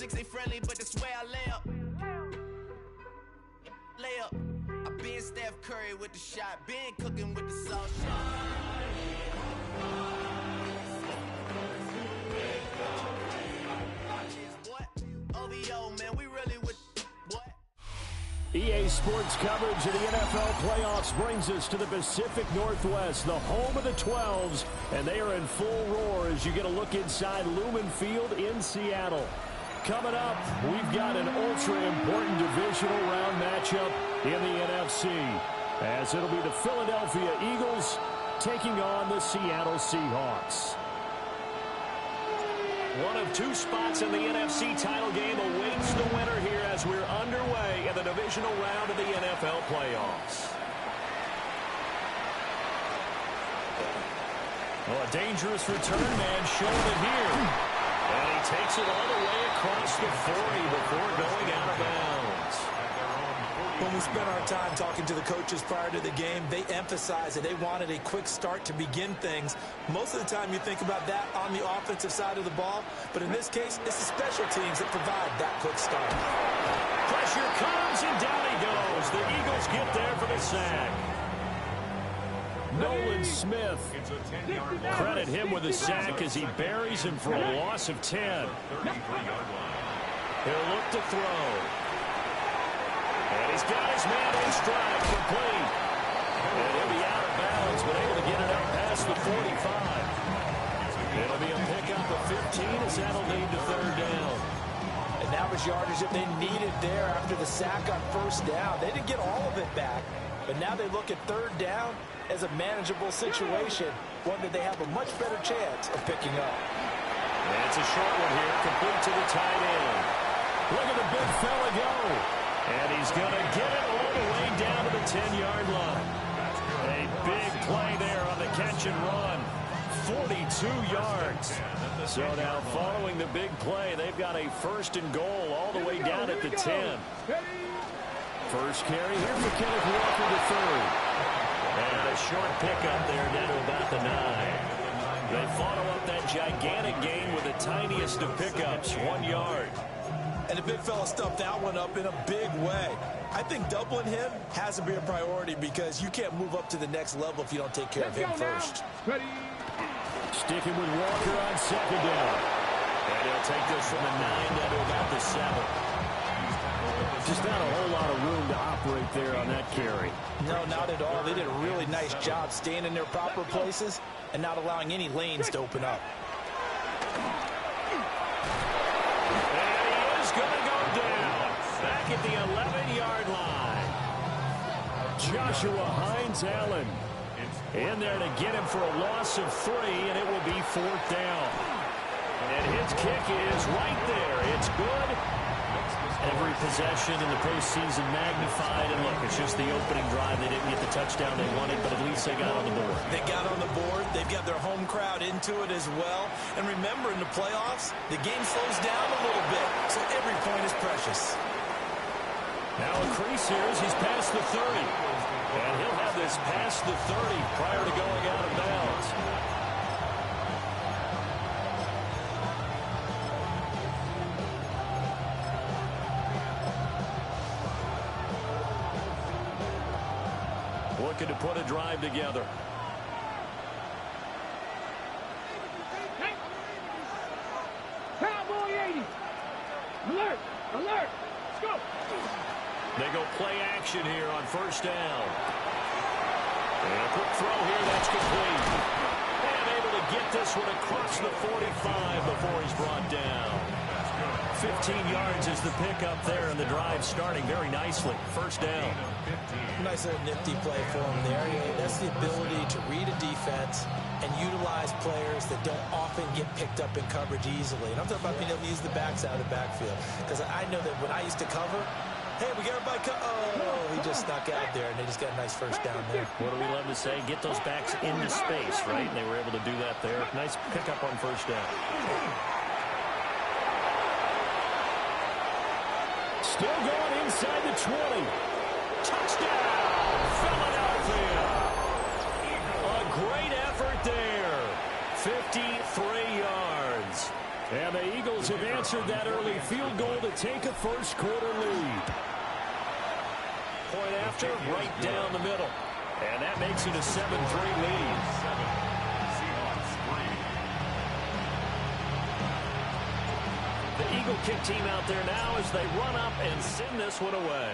chicks they friendly, but that's where I lay up. I been Steph Curry with the shot, been cooking with the sauce. OVO, man, we really with what? EA Sports coverage of the NFL playoffs brings us to the Pacific Northwest, the home of the 12s, and they are in full roar as you get a look inside Lumen Field in Seattle. Coming up, we've got an ultra-important divisional round matchup in the NFC, as it'll be the Philadelphia Eagles taking on the Seattle Seahawks. One of two spots in the NFC title game awaits the winner here as we're underway in the divisional round of the NFL playoffs. Oh, a dangerous return man showing it here. And he takes it all the way across the 40 before going out of bounds. When we spent our time talking to the coaches prior to the game, they emphasized that they wanted a quick start to begin things. Most of the time you think about that on the offensive side of the ball, but in this case, it's the special teams that provide that quick start. Pressure comes, and down he goes. The Eagles get there for the sack. Nolan Smith, credit him with a sack as he buries him for a loss of 10. He'll look to throw. And he's got his man in stride, complete. And he'll be out of bounds, but able to get it out past the 45. It'll be a pickup of 15 as that'll lead to third down. And that was yardage that they needed there after the sack on first down. They didn't get all of it back, but now they look at third down as a manageable situation, one that they have a much better chance of picking up. And it's a short one here, complete to the tight end. Look at the big fella go. And he's going to get it all the way down to the 10-yard line. A big play there on the catch and run. 42 yards. So now following the big play, they've got a first and goal all the way down at the 10. First carry here for Kenneth Walker the third. And a short pickup there down to about the 9. They follow up that gigantic gain with the tiniest of pickups, 1 yard. And the big fella stuffed that one up in a big way. I think doubling him has to be a priority because you can't move up to the next level if you don't take care of him first. Sticking with Walker on second down. And he'll take this from the 9 down to about the 7. Just not a whole lot of room to operate there on that carry. No, not at all. They did a really nice job staying in their proper places and not allowing any lanes to open up. At the 11-yard line. Joshua Hines-Allen in there to get him for a loss of 3, and it will be fourth down. And his kick is right there. It's good. Every possession in the postseason magnified. And look, it's just the opening drive. They didn't get the touchdown they wanted, but at least they got on the board. They got on the board. They've got their home crowd into it as well. And remember, in the playoffs, the game slows down a little bit, so every point is precious. Now a crease here as he's past the 30. And he'll have this past the 30 prior to going out of bounds. Looking to put a drive together. Cowboy 80. Alert! Alert! Let's go! They go play action here on first down. And a quick throw here, that's complete. And able to get this one across the 45 before he's brought down. 15 yards is the pickup there, and the drive starting very nicely. First down. Nice little nifty play for him there. That's the ability to read a defense and utilize players that don't often get picked up in coverage easily. And I'm talking about being able to use the backs out of the backfield. Because I know that when I used to cover, hey, we got everybody oh, he just snuck out there, and they just got a nice first down there. What do we love to say? Get those backs into space, right? And they were able to do that there. Nice pickup on first down. Still going inside the 20. Touchdown, Philadelphia. A great effort there. 53 yards. And the Eagles have answered that early field goal to take a first quarter lead. Point after, right down the middle. And that makes it a 7-3 lead. Seahawks 3. The Eagle kick team out there now as they run up and send this one away.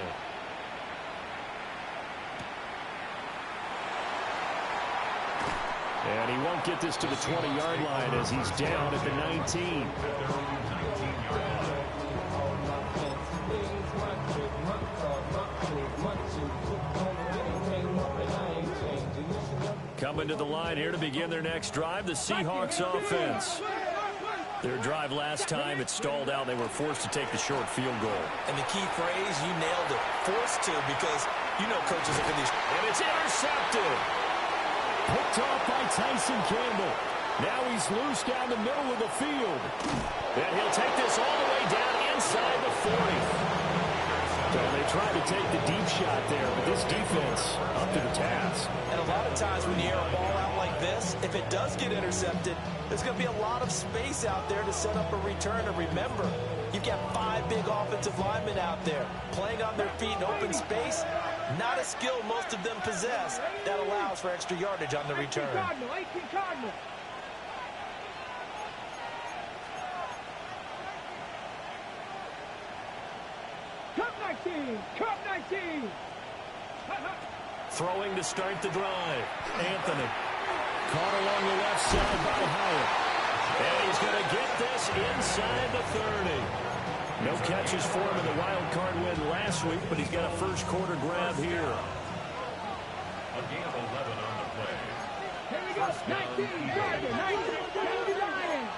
And he won't get this to the 20-yard line as he's down at the 19. Coming to the line here to begin their next drive, the Seahawks offense. Their drive last time, it stalled out. They were forced to take the short field goal. And the key phrase, you nailed it. Forced to, because you know coaches look at these. And it's intercepted. Picked off by Tyson Campbell. Now he's loose down the middle of the field. And he'll take this all the way down inside the 40. And they tried to take the deep shot there, but this defense up to the task. And a lot of times when you air a ball out like this, if it does get intercepted, there's going to be a lot of space out there to set up a return. And remember, you've got 5 big offensive linemen out there playing on their feet in open space. Not a skill most of them possess that allows for extra yardage on the return. 18 Cardinal. Cup 19. Throwing to start the drive. Anthony. Caught along the left side by Hyatt. And he's going to get this inside the 30. No catches for him in the wild card win last week, but he's got a first quarter grab here. A gain of 11 on the play. Here we go. 19. Gardner. 19. Lions.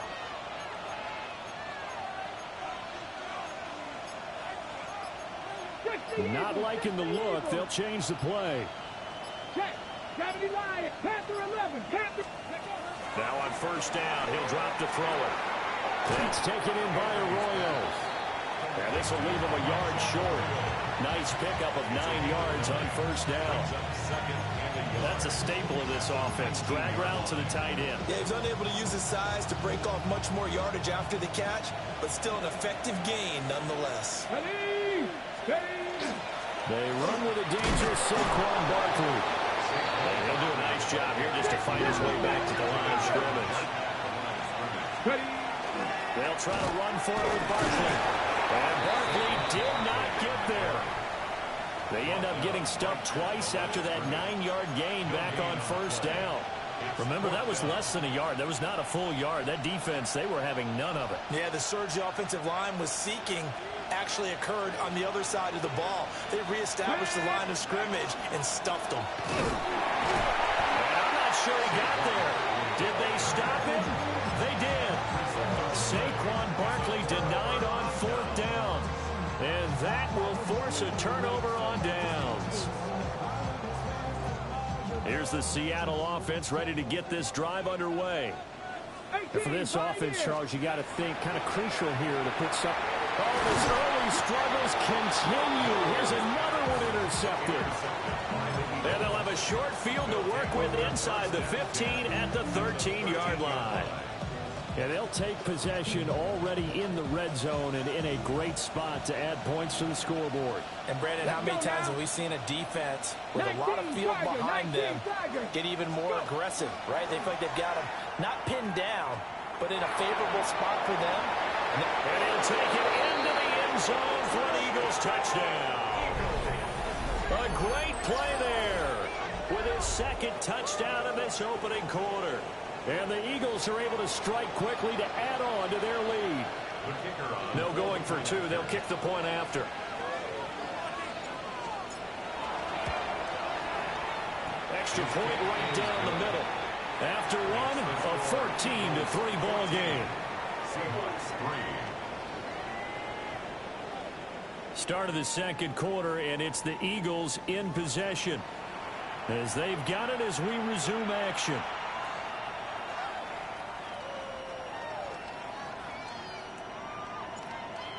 Not liking the look. They'll change the play. Check. 70 Lions. Panther 11. Panther. Now on first down, he'll drop to throw it. That's taken in by Arroyo. And this will leave him a yard short. Nice pickup of 9 yards on first down. That's a staple of this offense. Drag route to the tight end. Yeah, he's unable to use his size to break off much more yardage after the catch, but still an effective gain nonetheless. Ready. Ready. They run with a dangerous Saquon Barkley. And he'll do a nice job here just to fight his way back to the line of scrimmage. Ready. They'll try to run for it with Barkley. And Barkley did not get there. They end up getting stuffed twice after that 9-yard gain back on first down. Remember, that was less than a yard. That was not a full yard. That defense, they were having none of it. Yeah, the surge the offensive line was seeking actually occurred on the other side of the ball. They reestablished the line of scrimmage and stuffed them. And I'm not sure he got there. Did they stop it? They did. Saquon Barkley denied on fourth down. And that will force a turnover on downs. Here's the Seattle offense ready to get this drive underway. And for this offense, Charles, you got to think kind of crucial here to put some. Oh, his early struggles continue. Here's another one intercepted. And they'll have a short field to work with inside the 15 at the 13-yard line. And they'll take possession already in the red zone and in a great spot to add points to the scoreboard. And, Brandon, how many times have we seen a defense with a lot of field behind them get even more aggressive, right? They feel like they've got them not pinned down, but in a favorable spot for them. And he'll take it into the end zone for an Eagles touchdown. A great play there with his second touchdown of this opening quarter. And the Eagles are able to strike quickly to add on to their lead. No going for 2. They'll kick the point after. Extra point right down the middle. After one, a 14-3 ball game. Start of the second quarter, and it's the Eagles in possession as they've got it as we resume action.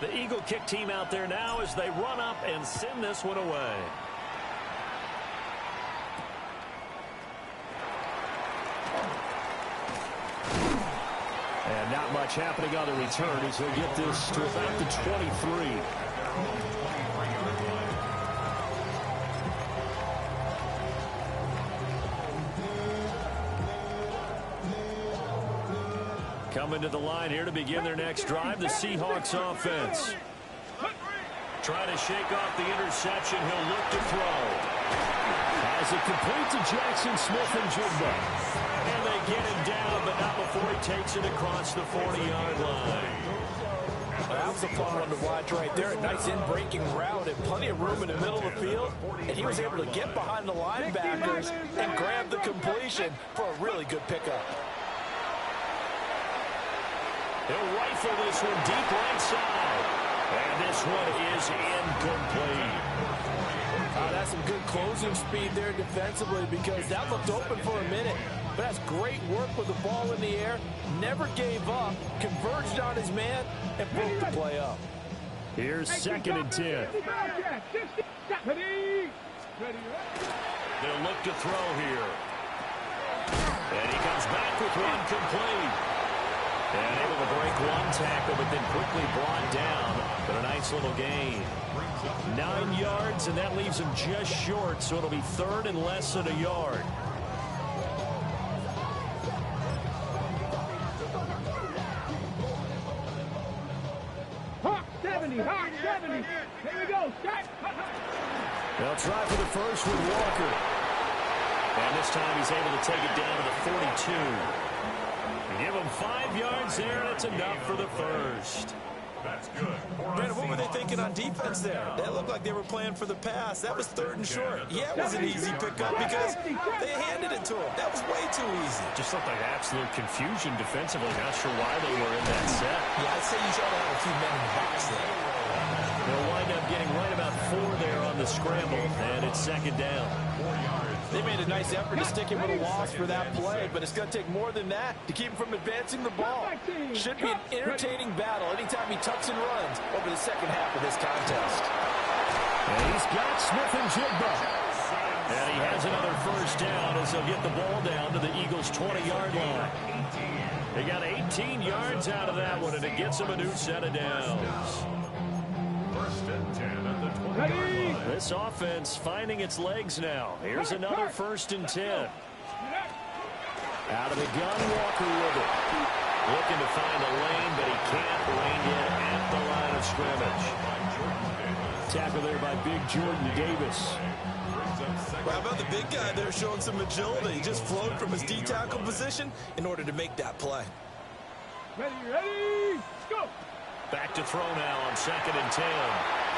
The Eagle kick team out there now as they run up and send this one away. And not much happening on the return as he'll get this to about the 23. Coming to the line here to begin their next drive, the Seahawks offense. Trying to shake off the interception, he'll look to throw. As it complete to Jackson Smith and Jigba. And they get him down, but not before he takes it across the 40-yard line. Well, that was a fun one to watch right there. A nice in-breaking route and plenty of room in the middle of the field. And he was able to get behind the linebackers and grab the completion for a really good pickup. He'll rifle this one deep right side. And this one is incomplete. That's some good closing speed there defensively because that looked open for a minute. But that's great work with the ball in the air. Never gave up. Converged on his man and broke the play up. Here's 2nd and 10. They'll look to throw here. And he comes back with one complete. And able to break one tackle, but then quickly brought down. But a nice little gain. 9 yards, and that leaves him just short, so it'll be 3rd and less than a yard. Hawk 70, Hawk 70. Here we go, start. They'll try for the first with Walker. And this time he's able to take it down to the 42. Give him 5 yards there, and it's enough for the first. That's good. Brandon, what were they thinking on defense there? That looked like they were playing for the pass. That was 3rd and short. Yeah, it was an easy pickup because they handed it to him. That was way too easy. Just looked like absolute confusion defensively. Not sure why they were in that set. Yeah, I'd say you should have a few men in the box there. They'll wind up getting right about 4 there on the scramble, and it's 2nd down. They made a nice effort to stick him with a loss for that play, but it's going to take more than that to keep him from advancing the ball. Should be an entertaining battle anytime he tucks and runs over the second half of this contest. And he's got Smith and Jigba. And he has another first down as he'll get the ball down to the Eagles' 20-yard line. They got 18 yards out of that one, and it gets them a new set of downs. 1st and 10 at the 20-yard line. This offense finding its legs now. Here's another 1st and 10. Out of the gun, Walker with it. Looking to find a lane, but he can't lane it at the line of scrimmage. Tackle there by big Jordan Davis. Well, how about the big guy there showing some agility? He just flowed from his D-tackle position in order to make that play. Ready, go! Back to throw now on 2nd and 10.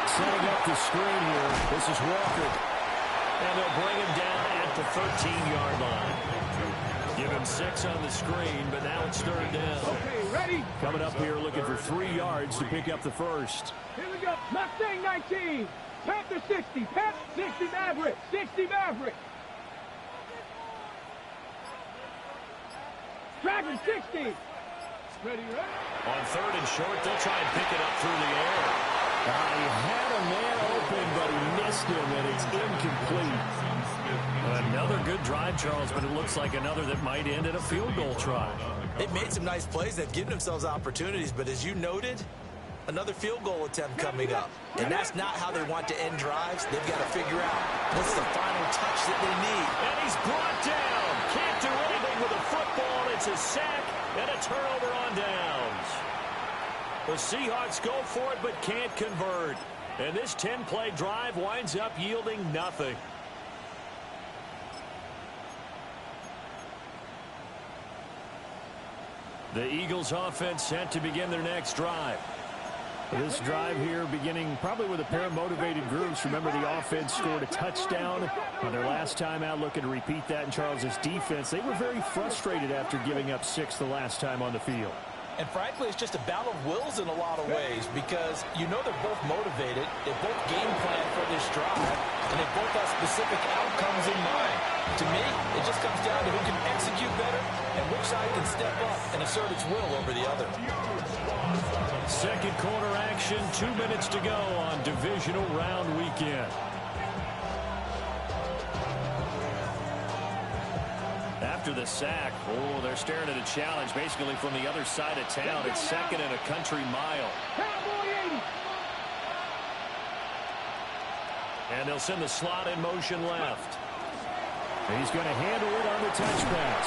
Setting up the screen here. This is Walker. And they'll bring him down at the 13-yard line. Give him 6 on the screen, but now it's 3rd down. Okay, ready? Coming up here looking for 3 yards to pick up the first. Here we go. Mustang 19. Panther 60. Pep 60 Maverick. 60 Maverick. Dragon 60. Ready, ready? On 3rd and short, they'll try and pick it up through the air. He had a man open, but he missed him, and it's incomplete. Another good drive, Charles, but it looks like another that might end in a field goal try. They've made some nice plays. They've given themselves opportunities, but as you noted, another field goal attempt coming up. And that's not how they want to end drives. They've got to figure out what's the final touch that they need. And he's brought down. Can't do anything with a football. It's a sack and a turnover on downs. The Seahawks go for it but can't convert. And this 10-play drive winds up yielding nothing. The Eagles offense set to begin their next drive. This drive here beginning probably with a pair of motivated groups. Remember, the offense scored a touchdown on their last time out, looking to repeat that in Charles's defense. They were very frustrated after giving up 6 the last time on the field. And frankly, it's just a battle of wills in a lot of ways because you know they're both motivated, they both game plan for this drive, and they both have specific outcomes in mind. To me, it just comes down to who can execute better and which side can step up and assert its will over the other. Second quarter action, 2 minutes to go on divisional round weekend. after the sack. Oh, they're staring at a challenge basically from the other side of town. It's second and a country mile. And they'll send the slot in motion left. And he's going to handle it on the touch pass.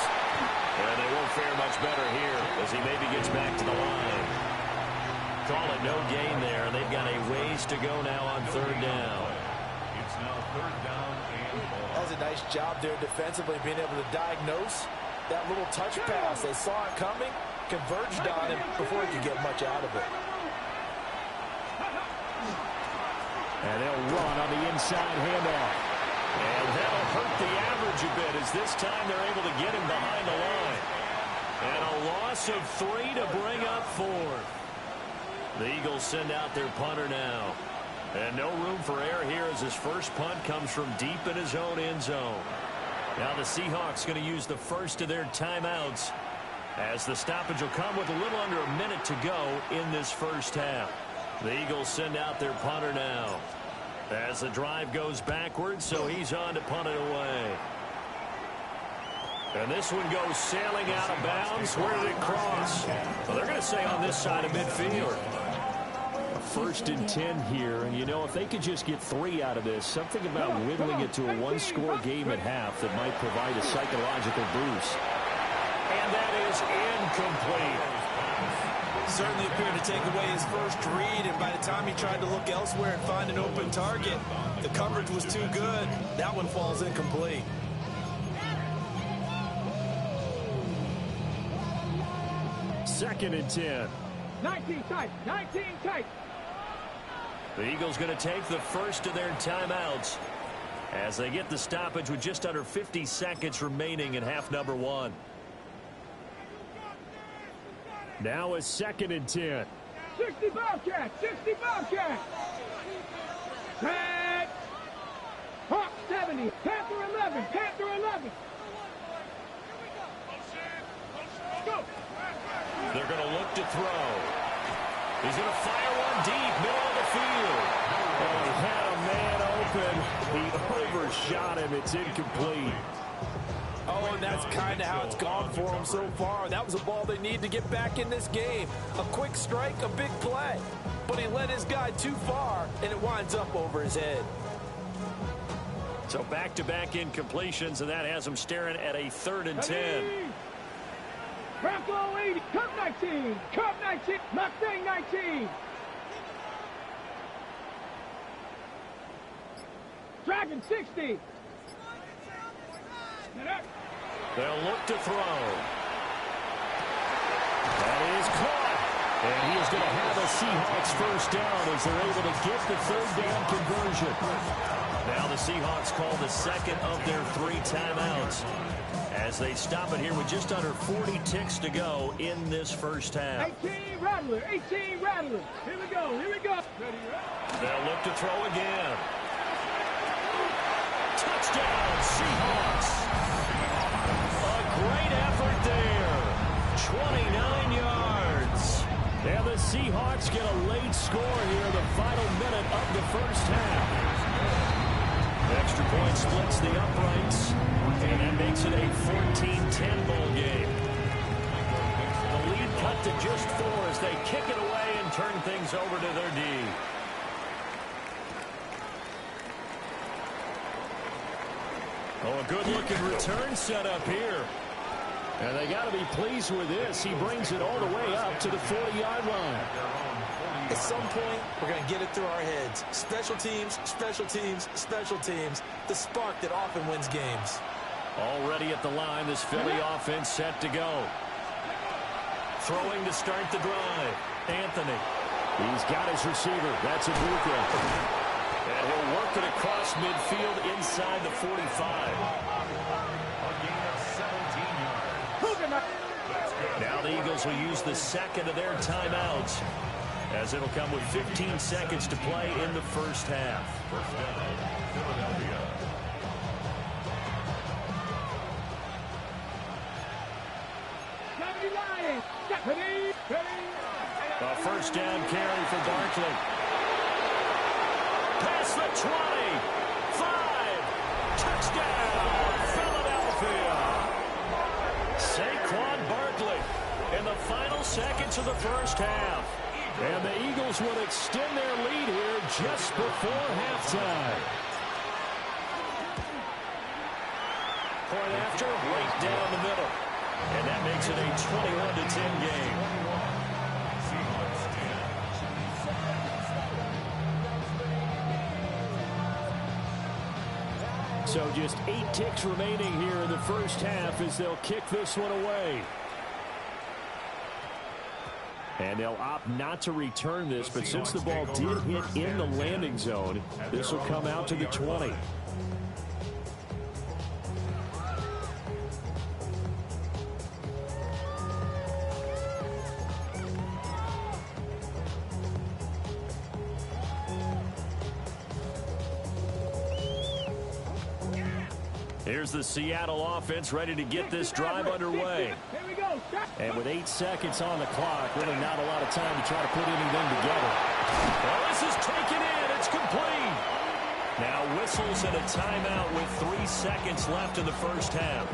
And they won't fare much better here as he maybe gets back to the line. Call it no gain there, and they've got a ways to go now on third down. It's now third down and ball. That was a nice job there defensively, being able to diagnose that little touch pass. They saw it coming, converged on him before he could get much out of it. And they'll run on the inside handoff. And that'll hurt the average a bit as this time they're able to get him behind the line. And a loss of 3 to bring up 4. The Eagles send out their punter now. And no room for error here as his first punt comes from deep in his own end zone. Now the Seahawks going to use the first of their timeouts as the stoppage will come with a little under a minute to go in this first half. The Eagles send out their punter now as the drive goes backwards, so he's on to punt it away. And this one goes sailing out of bounds. Where did it cross? Well, they're going to say on this side of midfield. First and 10 here, and you know, if they could just get 3 out of this, something about whittling it to a one-score game at half that might provide a psychological boost. And that is incomplete. Certainly appeared to take away his first read, and by the time he tried to look elsewhere and find an open target, the coverage was too good. That one falls incomplete. Second and 10. 19 tight, 19 tight. The Eagles going to take the first of their timeouts as they get the stoppage with just under 50 seconds remaining in half number 1. Now a second and 10. 60 Bobcats, 60 Bobcats. Set. Hawk 70, Panther 11, Panther 11. Go. They're going to look to throw. He's going to fire one deep, middle of the field. Oh, he had a man open. He overshot him. It's incomplete. Oh, and that's kind of how it's gone for him so far. That was a ball they need to get back in this game. A quick strike, a big play. But he led his guy too far, and it winds up over his head. So back-to-back incompletions, and that has him staring at a third and 10. Bronco 80, Cup 19, Cup 19, Mustang 19. Dragon 60. They'll look to throw. That is caught. And he is going to have a Seahawks first down as they're able to get the third down conversion. Now the Seahawks call the second of their 3 timeouts as they stop it here with just under 40 ticks to go in this first half. 18 Rattler, 18 Rattler. Here we go, here we go. They'll look to throw again. Touchdown, Seahawks. A great effort there. 29 yards. And the Seahawks get a late score here in the final minute of the first half. Extra point splits the uprights, and that makes it a 14-10 ball game. The lead cut to just 4 as they kick it away and turn things over to their D. Oh, a good-looking return set up here. And they got to be pleased with this. He brings it all the way up to the 40-yard line. At some point, we're going to get it through our heads. Special teams, special teams, special teams. The spark that often wins games. Already at the line, this Philly offense set to go. Throwing to start the drive. Anthony. He's got his receiver. That's Ibuka. And he'll work it across midfield inside the 45. Now the Eagles will use the second of their timeouts as it'll come with 15 seconds to play in the first half. A first down carry for Barkley. Past the 20. 5. Touchdown, Philadelphia. Saquon Barkley in the final seconds of the first half. And the Eagles will extend their lead here just before halftime. Point after, right down the middle. And that makes it a 21-10 game. So just 8 ticks remaining here in the first half as they'll kick this one away. And they'll opt not to return this, but since the ball did hit in the landing zone, this will come out to the 20. Here's the Seattle offense ready to get this drive underway. And with 8 seconds on the clock, really not a lot of time to try to put anything together. Well, this is taken in. It's complete. Now whistles and a timeout with 3 seconds left in the first half.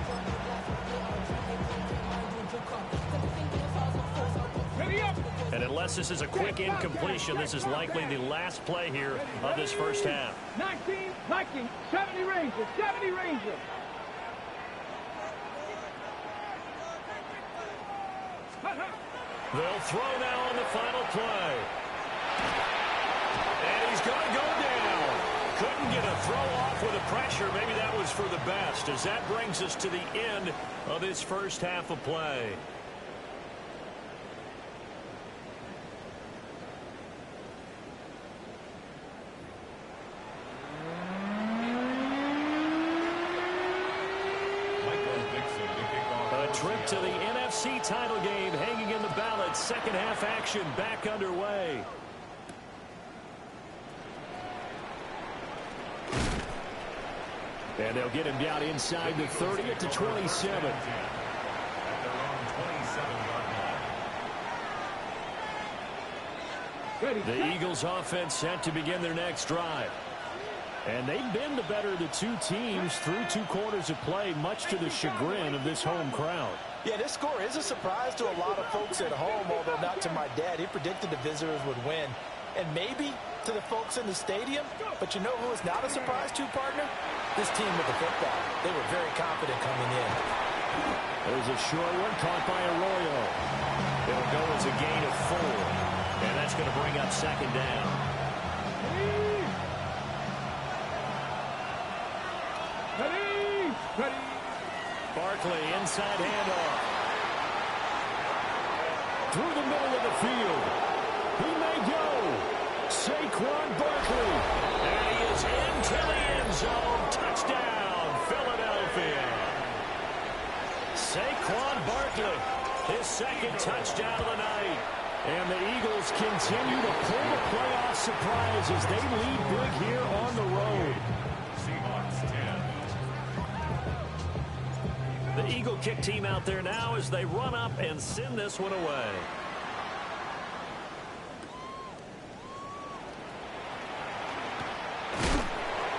And unless this is a quick incompletion, this is likely the last play here of this first half. 19, Vikings, 70 Rangers, 70 Rangers. They'll throw now on the final play. And he's going to go down. Couldn't get a throw off with the pressure. Maybe that was for the best, as that brings us to the end of this first half of play. Trip to the NFC title game hanging in the balance. Second half action back underway. And they'll get him down inside the 30 at the 27. The Eagles offense set to begin their next drive. And they've been the better of the two teams through 2 quarters of play, much to the chagrin of this home crowd. Yeah, this score is a surprise to a lot of folks at home, although not to my dad. He predicted the visitors would win. And maybe to the folks in the stadium. But you know who is not a surprise to, partner? This team with the football. They were very confident coming in. There's a short one caught by Arroyo. It'll go as a gain of 4. And that's going to bring up second down. Barkley, inside handoff. Through the middle of the field. He may go. Saquon Barkley. And he is into the end zone. Touchdown, Philadelphia. Saquon Barkley, his second touchdown of the night. And the Eagles continue to pull the playoff surprise as they lead big here on the road. Seahawks 10. The Eagle kick team out there now as they run up and send this one away.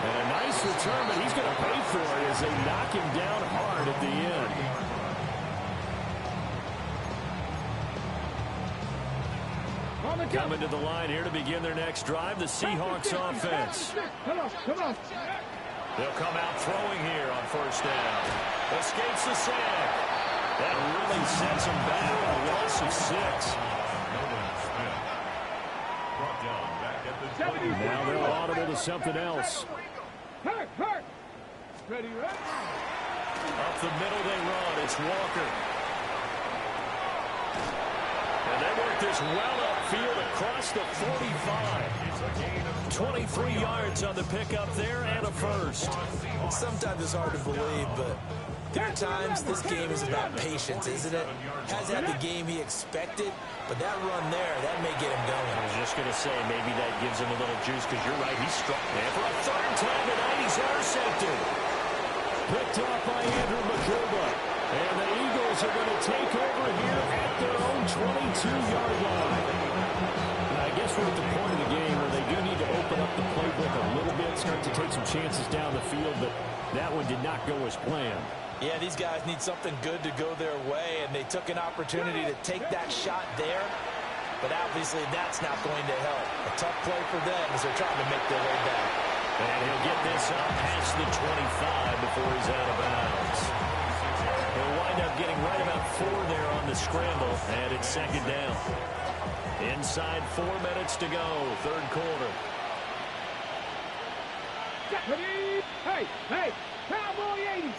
And a nice return, but he's going to pay for it as they knock him down hard at the end. Coming to the line here to begin their next drive, the Seahawks offense. Come on. They'll come out throwing here on first down. Escapes the sack. That really sets them back. A loss of 6. Now they're audible to something else. Hurt. Ready. Up the middle they run. It's Walker. And they work this well upfield across the 45. 23 yards on the pickup there and a first. Sometimes it's hard to believe, but there are times this game is about patience, isn't it? Has had the game he expected, but that run there, that may get him going. I was just going to say, maybe that gives him a little juice, because you're right, he's struck. And for a third time tonight, he's intercepted. Picked up by Andrew McCurba. And the Eagles are going to take over here at their own 22-yard line. And I guess we're at the point of the game where they do need to open up the playbook a little bit, start to take some chances down the field, but that one did not go as planned. Yeah, these guys need something good to go their way, and they took an opportunity to take that shot there. But obviously that's not going to help. A tough play for them as they're trying to make their way back. And he'll get this up past the 25 before he's out of bounds. He'll wind up getting right about 4 there on the scramble, and it's second down. Inside 4 minutes to go, third quarter. Hey, hey, Cowboy 80.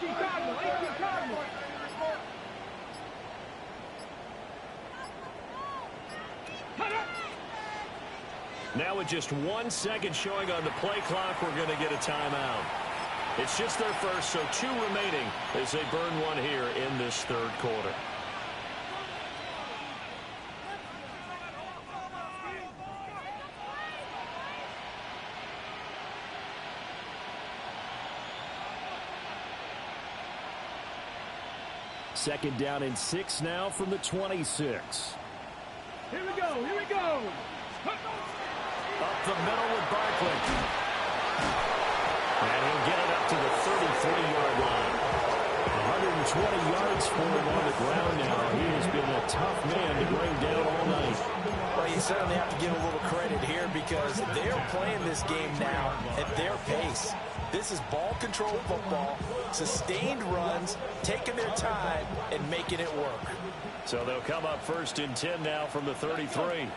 18 Cardinal, 18 Cardinal. Now with just 1 second showing on the play clock, we're going to get a timeout. It's just their first, so 2 remaining as they burn one here in this third quarter. Second down and 6 now from the 26. Here we go, here we go. Up the middle with Barkley. And he'll get it up to the 33-yard line. 120 yards for him on the ground now. He has been a tough man to bring down all night. Well, you certainly have to give a little credit here because they're playing this game now at their pace. This is ball control football, sustained runs, taking their time, and making it work. So they'll come up first and 10 now from the 33.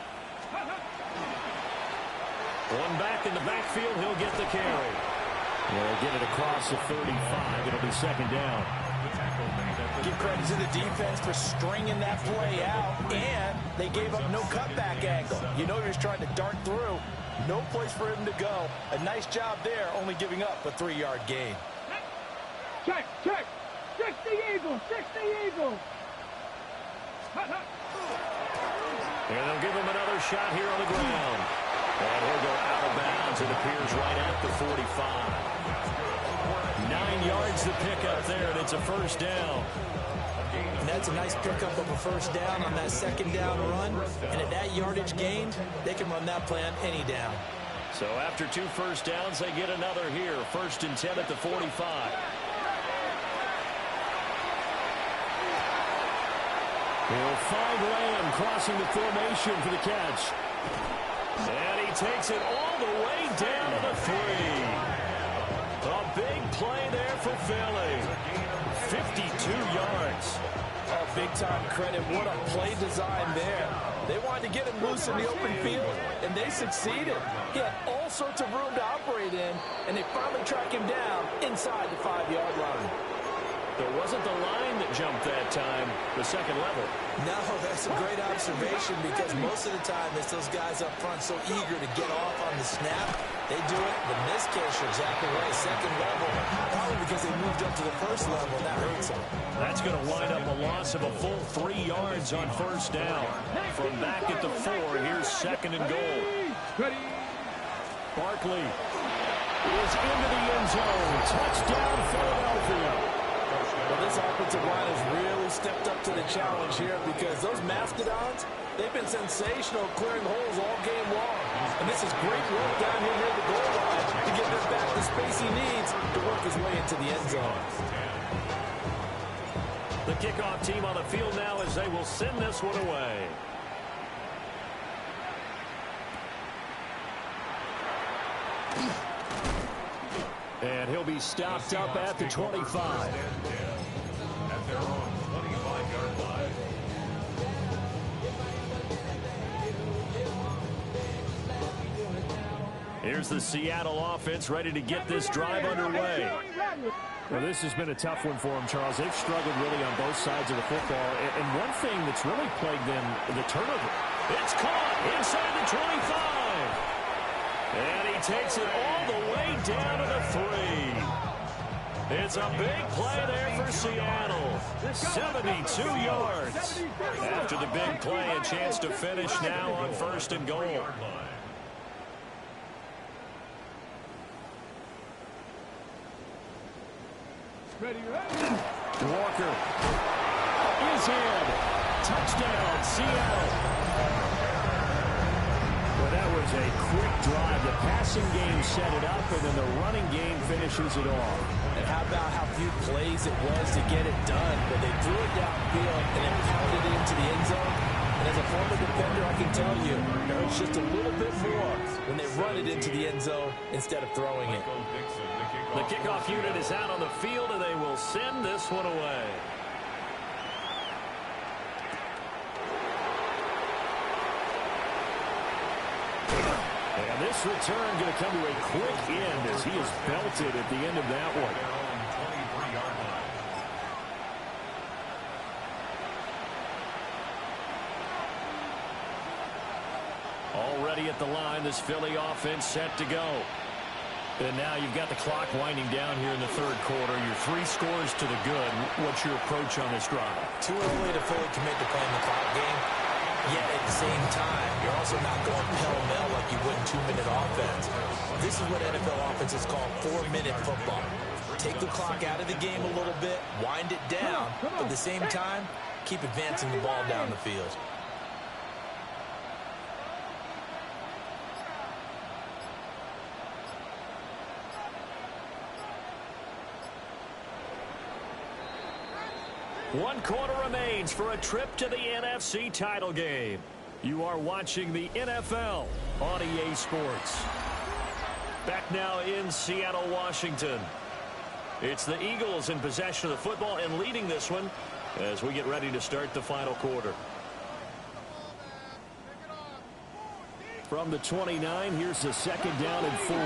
One back in the backfield, he'll get the carry. They'll get it across the 35. It'll be second down. Give credit to the defense for stringing that play out, and they gave up no cutback angle. You know he was trying to dart through. No place for him to go. A nice job there, only giving up a 3-yard gain. Check, check. 60 Eagles, 60 Eagles. And they'll give him another shot here on the ground. And he'll go out of bounds. It appears right at the 45. 9 yards to pick up there, and it's a first down. And that's a nice pickup of a first down on that second down run. And at that yardage gained, they can run that play on any down. So after 2 first downs, they get another here. First and 10 at the 45. He'll find Lamb crossing the formation for the catch. And he takes it all the way down to the 3. A big play there for Philly. 52 yards. Oh, big-time credit. What a play design there. They wanted to get him loose in the open field, and they succeeded. He had all sorts of room to operate in, and they finally track him down inside the 5-yard line. It wasn't the line that jumped that time, the second level. No, that's a great observation because most of the time it's those guys up front so eager to get off on the snap. They do it, but in this case, you're exactly right, second level, probably because they moved up to the first level, and that hurts them. That's going to wind up a loss of a full 3 yards on first down. From back at the 4, here's second and goal. Barkley is into the end zone. Touchdown, Philadelphia. Well, this offensive line has really stepped up to the challenge here because those Mastodons, they've been sensational clearing holes all game long. And this is great work down here near the goal line to get him back the space he needs to work his way into the end zone. The kickoff team on the field now as they will send this one away. And he'll be stopped up at the 25. At their own 25-yard line. Here's the Seattle offense ready to get this drive underway. Well, this has been a tough one for them, Charles. They've struggled really on both sides of the football. And one thing that's really plagued them, the turnover. It's caught inside the 25. And he takes it all the way down to the 3. It's a big play there for Seattle. 72 yards. After the big play, a chance to finish now on first and goal. Walker is in. Touchdown, Seattle. Well, that was is a quick drive. The passing game set it up, and then the running game finishes it off. And how about how few plays it was to get it done, but they threw it downfield and then pounded it into the end zone. And as a former defender, I can tell you, it hurts just a little bit more when they run it into the end zone instead of throwing it. The kickoff unit is out on the field, and they will send this one away. And this return going to come to a quick end as he is belted at the end of that one. Already at the line, this Philly offense set to go. And now you've got the clock winding down here in the third quarter. Your 3 scores to the good. What's your approach on this drive? Too early to fully commit to playing the clock game. Yet at the same time, you're also not going pell-mell like you would in 2-minute offense. This is what NFL offenses call 4-minute football. Take the clock out of the game a little bit, wind it down, but at the same time, keep advancing the ball down the field. One quarter remains for a trip to the NFC title game. You are watching the NFL on EA Sports. Back now in Seattle, Washington. It's the Eagles in possession of the football and leading this one as we get ready to start the final quarter. From the 29, here's the second down and 4.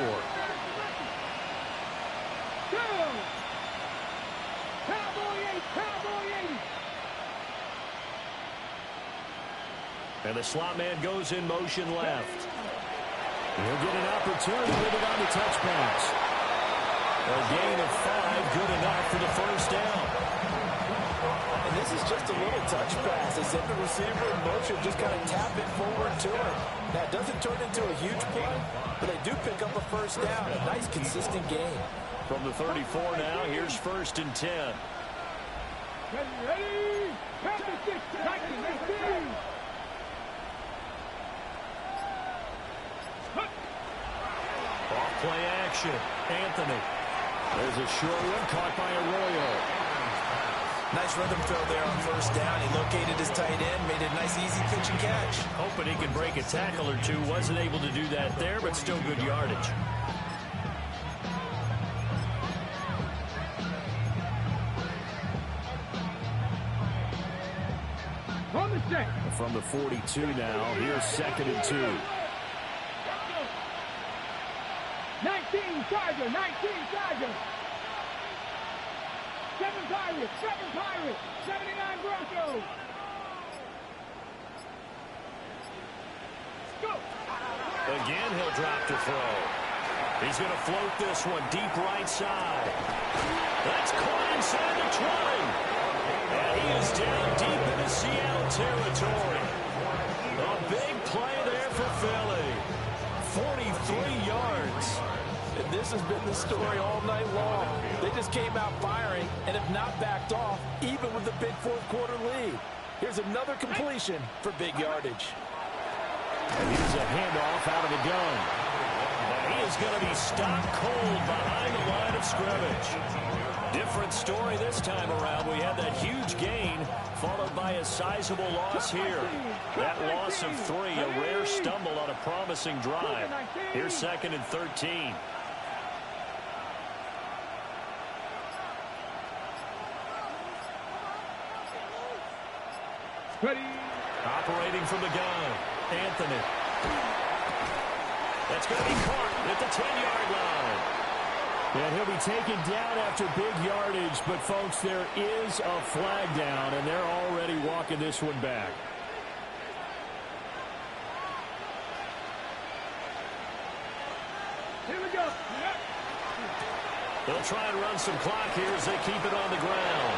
And the slot man goes in motion left. He'll get an opportunity with it on the touch pass. A gain of 5, good enough for the first down. And this is just a little touch pass. They send the receiver in motion, just kind of tap it forward to him. Now, it doesn't turn into a huge play, but they do pick up a first down. A nice, consistent gain. From the 34 now, here's 1st and 10. Ready? Panther 6, 19. Off-play action. Anthony. There's a short one caught by Arroyo. Nice rhythm throw there on first down. He located his tight end, made a nice easy pitch and catch. Hoping he can break a tackle or two. Wasn't able to do that there, but still good yardage. From the 42 now, here's 2nd and 2. 19 Chargers, 19 Chargers. 7 Pirates, 79 Broncos. Go. Again, he'll drop to throw. He's going to float this one deep right side. That's caught inside the 20. And he is down deep into Seattle territory. A big play there for Philly. 43 yards. And this has been the story all night long. They just came out firing and have not backed off, even with the big fourth quarter lead. Here's another completion for big yardage. And here's a handoff out of the gun. And he is going to be stopped cold behind the line of scrimmage. Different story this time around. We had that huge gain, followed by a sizable loss here. That loss of 3, a rare stumble on a promising drive. Here's 2nd and 13. Ready. Operating from the gun, Anthony. That's going to be caught at the 10-yard line. And he'll be taken down after big yardage, but folks, there is a flag down, and they're already walking this one back. Here we go. They'll try and run some clock here as they keep it on the ground.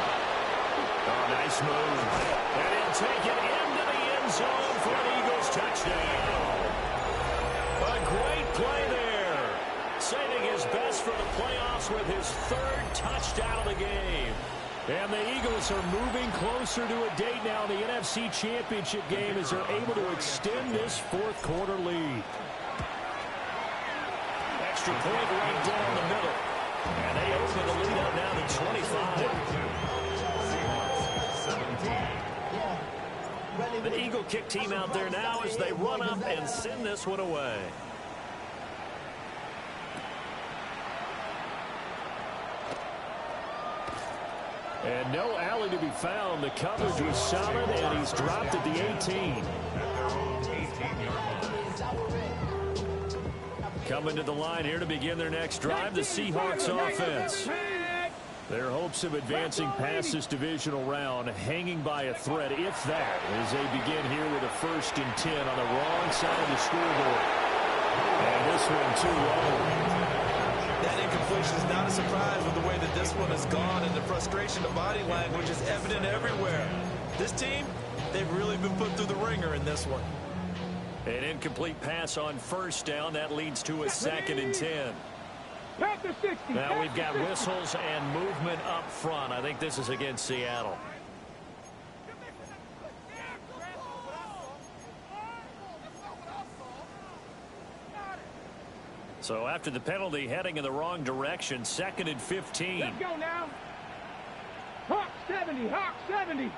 Oh, nice move. And he'll take it into the end zone for an Eagles touchdown. A great play there. Saving his best for the playoffs with his 3rd touchdown of the game. And the Eagles are moving closer to a date now in the NFC Championship game as they're able to extend this fourth quarter lead. extra point right down the middle. And they open the lead up now to 25. The Eagle kick team out there now as they run up and send this one away. And no alley to be found. The coverage was solid, and he's dropped at the 18. Coming to the line here to begin their next drive, the Seahawks offense. Their hopes of advancing past this divisional round hanging by a thread, if that, as they begin here with a 1st and 10 on the wrong side of the scoreboard. And this one too low. That incompletion is not a surprise with the way that this one has gone, and the frustration of body language is evident everywhere. This team, they've really been put through the ringer in this one. An incomplete pass on 1st down. That leads to a 2nd and 10. Now we've got whistles and movement up front. I think this is against Seattle. So after the penalty, heading in the wrong direction, 2nd and 15. Let's go now. Hawk 70, Hawk 70.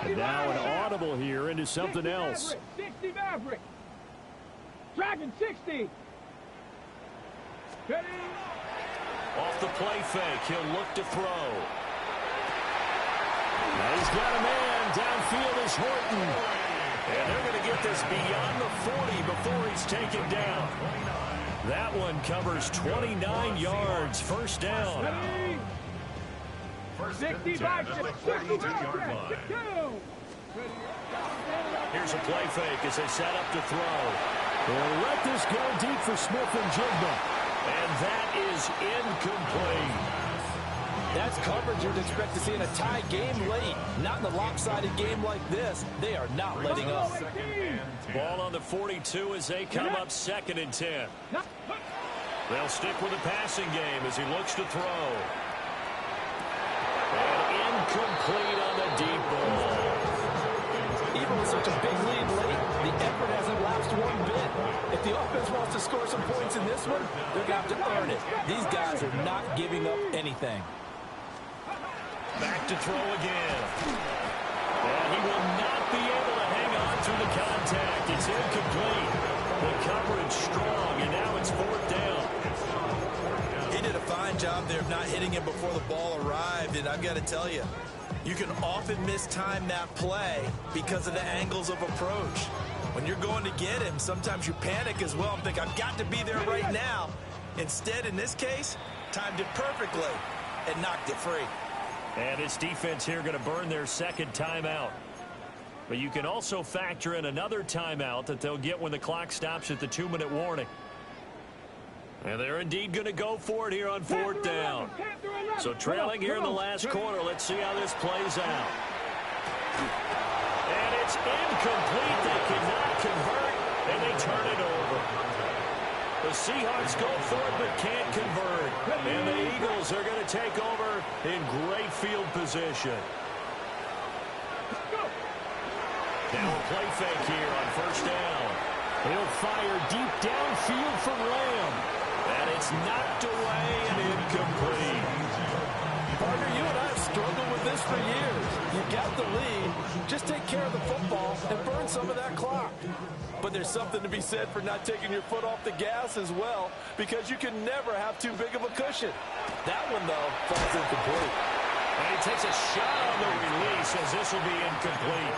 And now an audible here into something else. 60 Maverick. Dragon 60. Ready. Off the play fake, he'll look to throw. Now he's got a man. Downfield is Horton. And they're going to get this beyond the 40 before he's taken down. That one covers 29 yards. 1st down. Ready. 65, 62-yard line. Here's a play fake as they set up to throw. They'll let this go deep for Smith and Jigba. And that is incomplete. That's coverage you'd expect to see in a tie game late. Not in a lopsided game like this. They are not letting up. Ball on the 42 as they come up 2nd and 10. They'll stick with the passing game as he looks to throw. And incomplete on the deep ball. Even with such a big lead late, the effort hasn't lapsed one bit. If the offense wants to score some points in this one, they're going to have to earn it. These guys are not giving up anything. Back to throw again. And he will not be able to hang on through the contact. It's incomplete. The coverage strong, and now it's 4th down. He did a fine job there of not hitting him before the ball arrived, and I've got to tell you, you can often mistime that play because of the angles of approach. When you're going to get him, sometimes you panic as well and think, I've got to be there right now. Instead, in this case, timed it perfectly and knocked it free. And his defense here going to burn their 2nd timeout. But you can also factor in another timeout that they'll get when the clock stops at the 2-minute warning. And they're indeed going to go for it here on 4th down. So trailing here in the last quarter. Let's see how this plays out. And it's incomplete. They cannot convert, and they turn it over. The Seahawks go for it but can't convert. And the Eagles are going to take over in great field position. Now a play fake here on 1st down. He'll fire deep downfield from Lamb. And it's knocked away and incomplete. Partner, you and I have struggled with this for years. You got the lead. Just take care of the football and burn some of that clock. But there's something to be said for not taking your foot off the gas as well, because you can never have too big of a cushion. That one, though, falls incomplete. And he takes a shot on the release as this will be incomplete.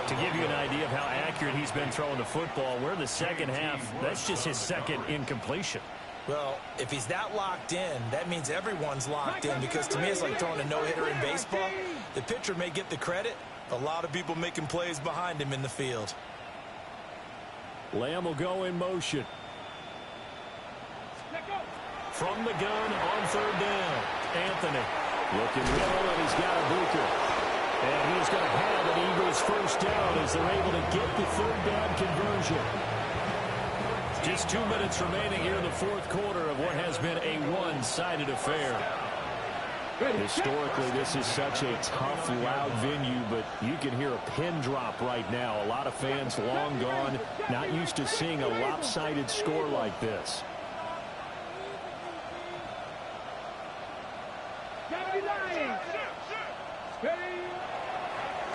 To give you an idea of how accurate he's been throwing the football, we're in the 2nd half. That's just his 2nd incompletion. Well, if he's that locked in, that means everyone's locked in, because to me it's like throwing a no-hitter in baseball. The pitcher may get the credit, a lot of people making plays behind him in the field. Lamb will go in motion. From the gun on 3rd down. Anthony looking middle, and he's got a Booker. And he's going to have an Eagles 1st down as they're able to get the 3rd down conversion. Just 2 minutes remaining here in the 4th quarter of what has been a one-sided affair. Historically, this is such a tough, loud venue, but you can hear a pin drop right now. A lot of fans long gone, not used to seeing a lopsided score like this.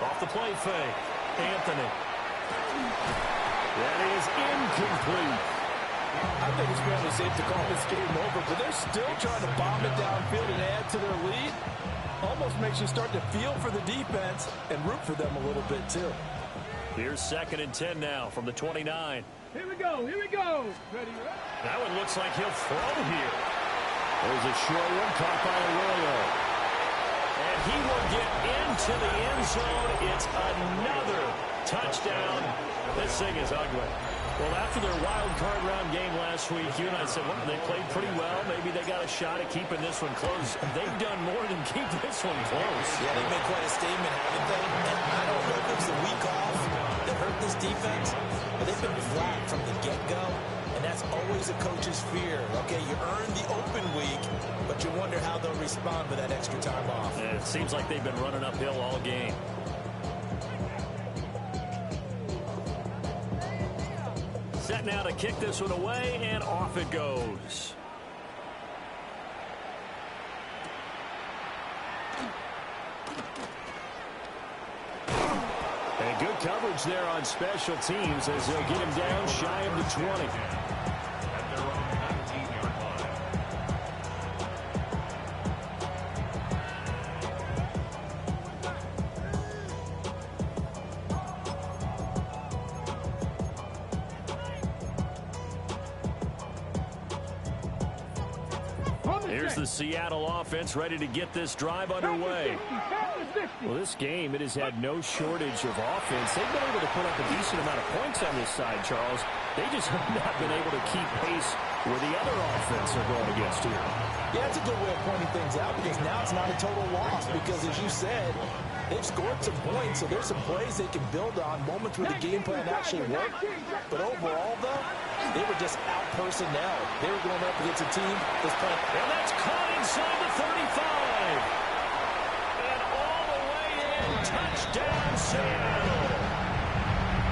Off the play fake. Anthony. That is incomplete. I think it's fairly safe to call this game over, but they're still trying to bomb it downfield and add to their lead. Almost makes you start to feel for the defense and root for them a little bit, too. Here's 2nd and 10 now from the 29. Here we go. Here we go. Ready? That one looks like he'll throw here. There's a short one caught by Arroyo. And he will get into the end zone. It's another touchdown. This thing is ugly. Well, after their wild card round game last week, you and I said, well, they played pretty well. Maybe they got a shot at keeping this one close. They've done more than keep this one close. Yeah, they made quite a statement, haven't they? And I don't know if it was the week off that hurt this defense, but they've been flat from the get-go, and that's always a coach's fear. Okay, you earned the open week, but you wonder how they'll respond with that extra time off. And it seems like they've been running uphill all game. Set now to kick this one away, and off it goes. And good coverage there on special teams as they'll get him down shy of the 20. At their own 19-yard line. Here's the Seattle offense ready to get this drive underway. Well, this game, it has had no shortage of offense. They've been able to put up a decent amount of points on this side, Charles. They just have not been able to keep pace where the other offense are going against here. Yeah, that's a good way of pointing things out because now it's not a total loss because, as you said, they've scored some points, so there's some plays they can build on, moments where the game plan actually worked. But overall, though, they were just out-personnel. They were going up against a team that's playing. And that's caught inside the 35. And all the way in, touchdown Seattle.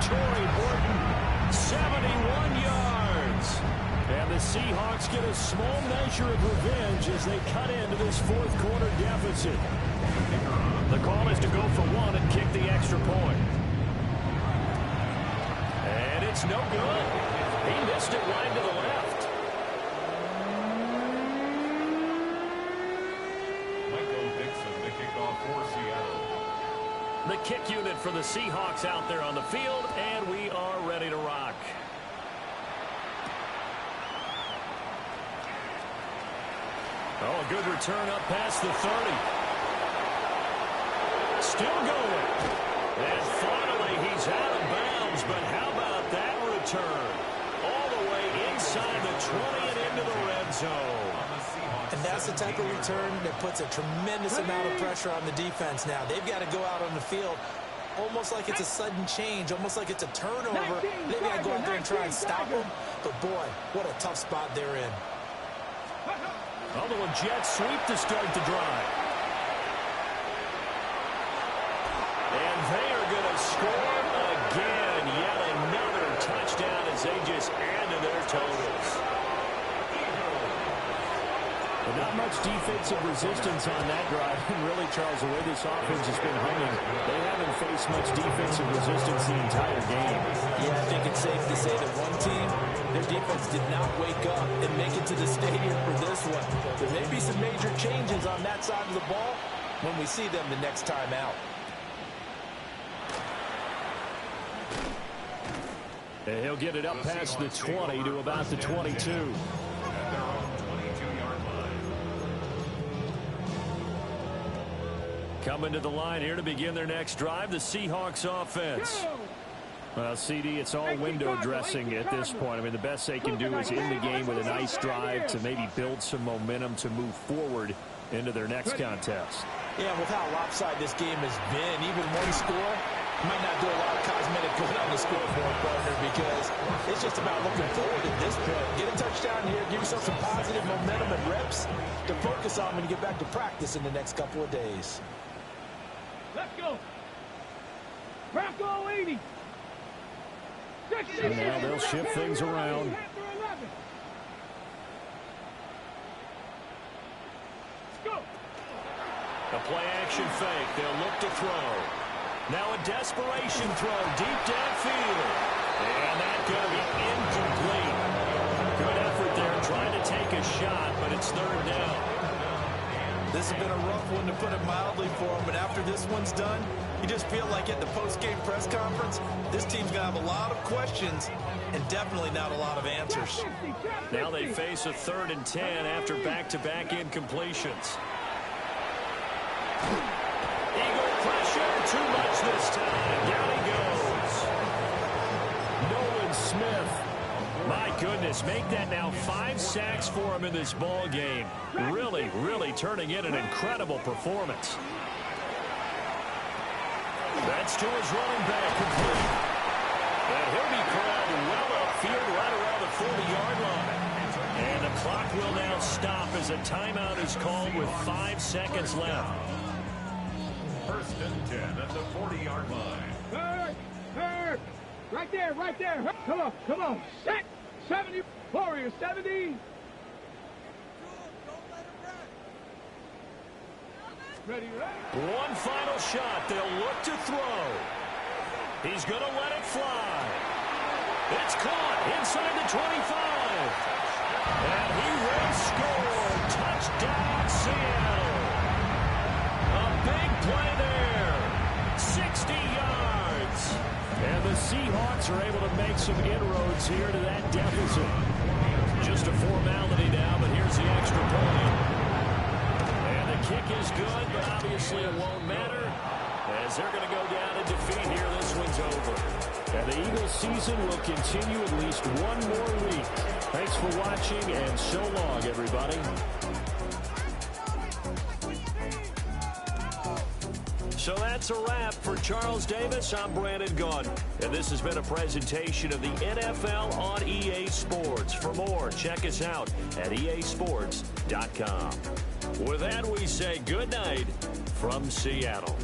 Torrey Horton, 71 yards. And the Seahawks get a small measure of revenge as they cut into this fourth quarter deficit. The call is to go for one and kick the extra point. And it's no good. He missed it wide to the left. Michael Dixon, the kickoff for Seattle. The kick unit for the Seahawks out there on the field, and we are ready to rock. Oh, a good return up past the 30. Still going. And finally, he's out of bounds. But how about that return? All the way inside the 20 and into the red zone. And that's the type of return that puts a tremendous amount of pressure on the defense now. They've got to go out on the field almost like it's a sudden change, almost like it's a turnover. They've got to go out there and try and stop them. But, boy, what a tough spot they're in. Although a jet sweep to start the drive. And they are going to score again. Yet another touchdown as they just add to their totals. But not much defensive resistance on that drive. And really, Charles, the way this offense has been humming, they haven't faced much defensive resistance the entire game. Yeah, I think it's safe to say that one team, their defense did not wake up and make it to the stadium for this one. There may be some major changes on that side of the ball when we see them the next time out. And he'll get it up past the 20 to about the 22. At their own 22-yard line. Coming to the line here to begin their next drive, the Seahawks offense. Well, CD, it's all window dressing at this point. I mean, the best they can do is end the game with a nice drive to maybe build some momentum to move forward into their next contest. Yeah, with how lopsided this game has been, even one score Might not do a lot of cosmetic good on the scoreboard, partner, because it's just about looking forward at this point. Get a touchdown here, give yourself some positive momentum and reps to focus on when you get back to practice in the next couple of days. Let's go. Bronco 80. And now they'll shift things around. A play-action fake. They'll look to throw. Now a desperation throw deep downfield. And that's going to be incomplete. Good effort there trying to take a shot, but it's third down. This has been a rough one, to put it mildly, for him. But after this one's done, you just feel like at the post-game press conference, this team's going to have a lot of questions and definitely not a lot of answers. Now they face a 3rd and 10 after back-to-back incompletions. Eagle pressure, too much this time. Down he goes. Nolan Smith. My goodness, make that now 5 sacks for him in this ball game. Really, really turning in an incredible performance. That's to his running back, complete. And he'll be corralled well upfield right around the 40-yard line. And the clock will now stop as a timeout is called with 5 seconds left. 1st and 10 at the 40-yard line. Hurt. Right there, right there. Come on. Set. 70. Warrior 70. Ready. One final shot. They'll look to throw. He's going to let it fly. It's caught inside the 25. And he will score. Touchdown, Seattle. A big play there. 60 yards. And the Seahawks are able to make some inroads here to that deficit. Just a formality now, but here's the extra point. And the kick is good, but obviously it won't matter, as they're going to go down in defeat here. This one's over. And the Eagles season will continue at least one more week. Thanks for watching, and so long, everybody. So that's a wrap. For Charles Davis, I'm Brandon Gaudin. And this has been a presentation of the NFL on EA Sports. For more, check us out at easports.com. With that, we say good night from Seattle.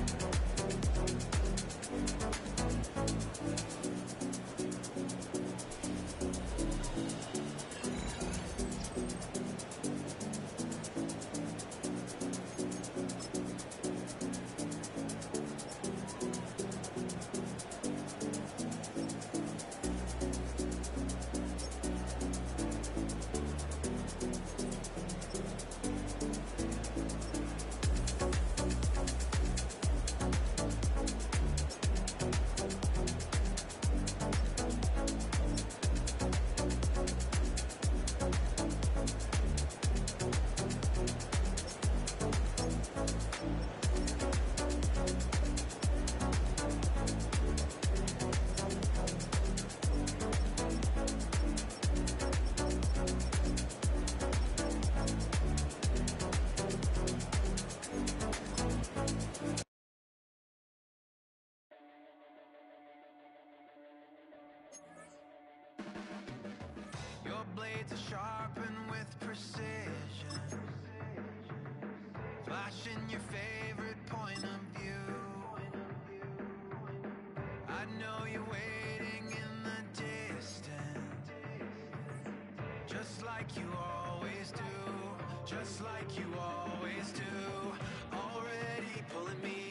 Blades are sharpened with precision, flashing your favorite point of view. I know you're waiting in the distance, just like you always do, just like you always do. Already pulling me